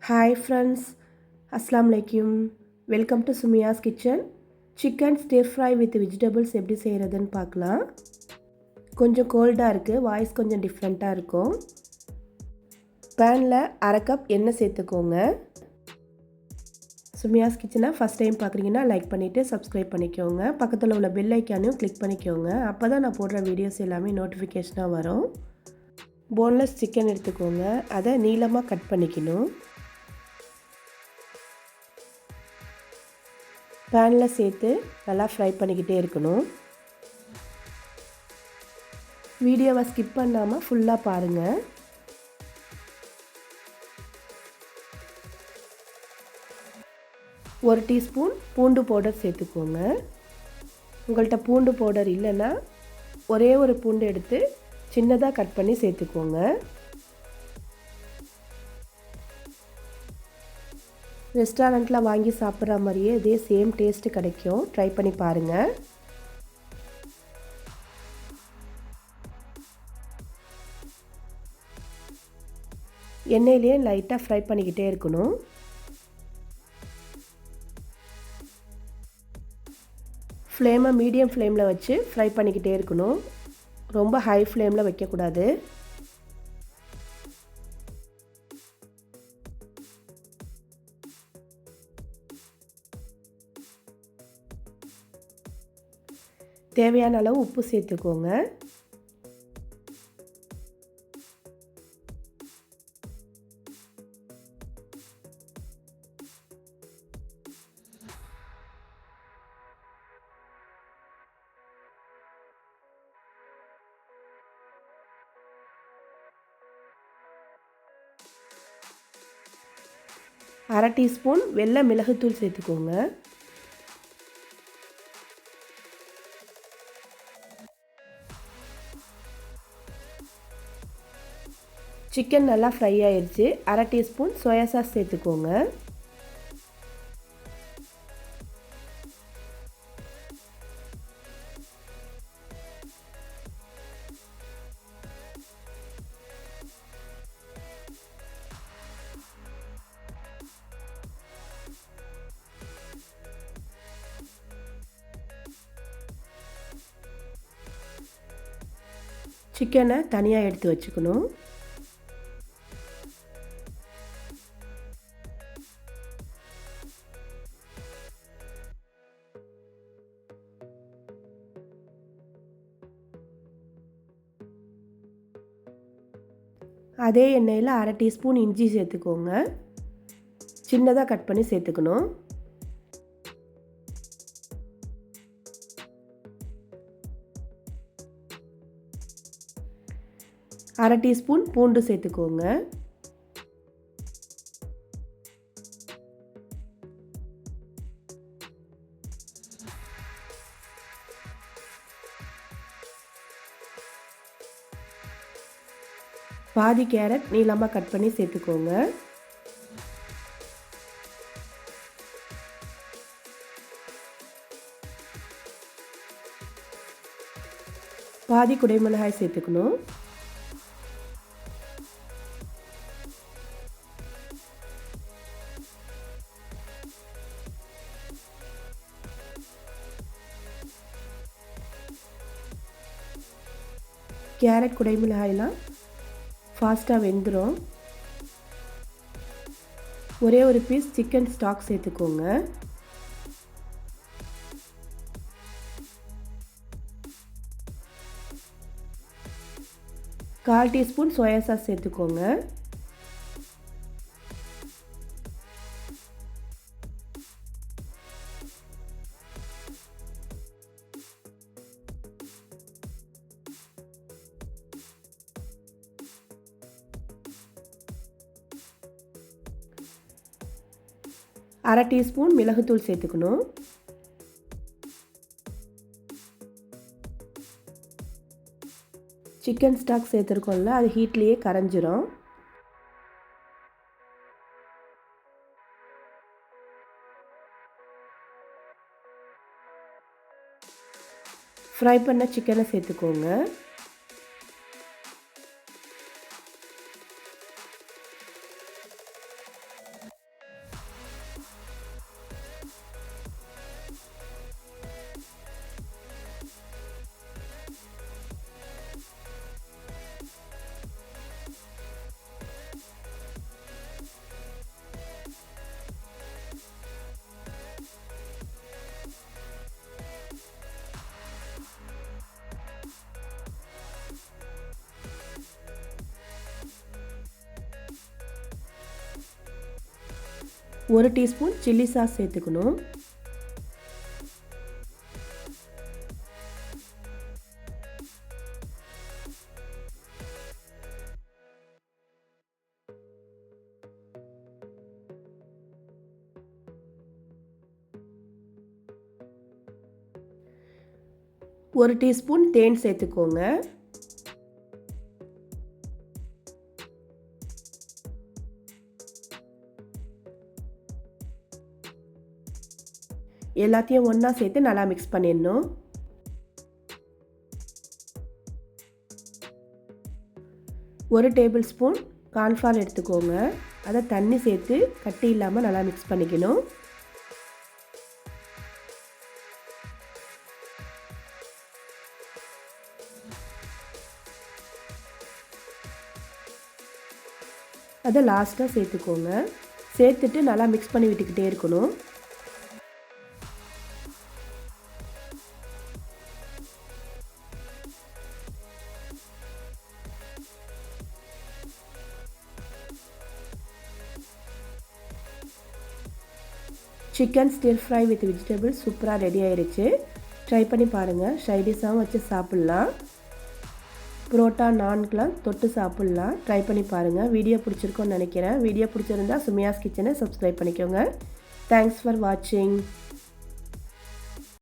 Hi friends, Assalamu alaikum. Welcome to Sumiya's kitchen. Chicken stir fry with vegetables எப்படி செய்கிறதுன்னு பார்க்கலாம். கொஞ்சம் கோல்டாக இருக்குது, வாய்ஸ் கொஞ்சம் டிஃப்ரெண்ட்டாக இருக்கும். பேனில் அரை கப் எண்ணெய் சேர்த்துக்கோங்க. சுமியாஸ் கிச்சனை ஃபஸ்ட் டைம் பார்க்குறீங்கன்னா லைக் பண்ணிவிட்டு சப்ஸ்கிரைப் பண்ணிக்கோங்க. பக்கத்தில் உள்ள பெல் ஐக்கானையும் கிளிக் பண்ணிக்கோங்க. அப்போ தான் நான் போடுற வீடியோஸ் எல்லாமே நோட்டிஃபிகேஷனாக வரும். போன்லெஸ் சிக்கன் எடுத்துக்கோங்க, அதை நீளமாக கட் பண்ணிக்கணும். பேனில் சேர்த்து நல்லா ஃப்ரை பண்ணிக்கிட்டே இருக்கணும். வீடியோவை ஸ்கிப் பண்ணாமல் ஃபுல்லாக பாருங்கள். ஒரு டீஸ்பூன் பூண்டு பவுடர் சேர்த்துக்கோங்க. உங்கள்கிட்ட பூண்டு பவுடர் இல்லைன்னா ஒரே ஒரு பூண்டு எடுத்து சின்னதாக கட் பண்ணி சேர்த்துக்கோங்க. ரெஸ்டாரண்ட்டில் வாங்கி சாப்பிட்ற மாதிரியே இதே சேம் டேஸ்ட்டு கிடைக்கும். ட்ரை பண்ணி பாருங்கள். எண்ணெயிலே லைட்டாக ஃப்ரை பண்ணிக்கிட்டே இருக்கணும். ஃப்ளேமை மீடியம் ஃப்ளேமில் வச்சு ஃப்ரை பண்ணிக்கிட்டே இருக்கணும். ரொம்ப ஹை ஃப்ளேமில் வைக்கக்கூடாது. தேவையான அளவு உப்பு சேர்த்துக்கோங்க. அரை டீஸ்பூன் வெள்ளை மிளகுத்தூள் சேர்த்துக்கோங்க. சிக்கன் நல்லா ஃப்ரை ஆயிடுச்சு. அரை டீஸ்பூன் சோயா சாஸ் சேர்த்துக்கோங்க. சிக்கனை தனியாக எடுத்து வச்சுக்கணும். அதே எண்ணெயில் அரை டீஸ்பூன் இஞ்சி சேர்த்துக்கோங்க. சின்னதாக கட் பண்ணி சேர்த்துக்கணும். அரை டீஸ்பூன் பூண்டு சேர்த்துக்கோங்க. பாதி கேரட் நீளமாக கட் பண்ணி சேர்த்துக்கோங்க. பாதி குடைமிளகாய் சேர்த்துக்கணும். கேரட் குடைமிளகாயெலாம் ஃபாஸ்ட்டாக வெந்துடும். ஒரே ஒரு பீஸ் சிக்கன் ஸ்டாக் சேர்த்துக்கோங்க. கால் டீஸ்பூன் சோயா சாஸ் சேர்த்துக்கோங்க. அரை டீஸ்பூன் மிளகுத்தூள் சேர்த்துக்கணும். சிக்கன் ஸ்டாக் சேர்த்துருக்கோம்ல, அது ஹீட்லேயே கரைஞ்சிரும். ஃப்ரை பண்ண சிக்கனை சேர்த்துக்கோங்க. 1 டீஸ்பூன் சில்லி சாஸ் சேர்த்துக்கணும். ஒரு டீஸ்பூன் தேன் சேர்த்துக்கோங்க. எல்லாத்தையும் ஒன்றா சேர்த்து நல்லா மிக்ஸ் பண்ணிடணும். ஒரு டேபிள் ஸ்பூன் கார்ன்ஃப்ளவர் எடுத்துக்கோங்க. அதை தண்ணி சேர்த்து கட்டி இல்லாமல் நல்லா மிக்ஸ் பண்ணிக்கணும். அதை லாஸ்ட்டாக சேர்த்துக்கோங்க. சேர்த்துட்டு நல்லா மிக்ஸ் பண்ணி விட்டுக்கிட்டே இருக்கணும். Chicken stir fry with vegetables சூப்பராக ரெடி ஆயிடுச்சு. ட்ரை பண்ணி பாருங்கள். சைடிஷாகவும் வச்சு சாப்பிட்லாம். புரோட்டா நான்கெலாம் தொட்டு சாப்பிட்லாம். ட்ரை பண்ணி பாருங்கள். வீடியோ பிடிச்சிருக்கோன்னு நினைக்கிறேன். வீடியோ பிடிச்சிருந்தா சுமியாஸ் கிச்சனை சப்ஸ்கிரைப் பண்ணிக்கோங்க. தேங்க்ஸ் ஃபார் வாட்சிங்.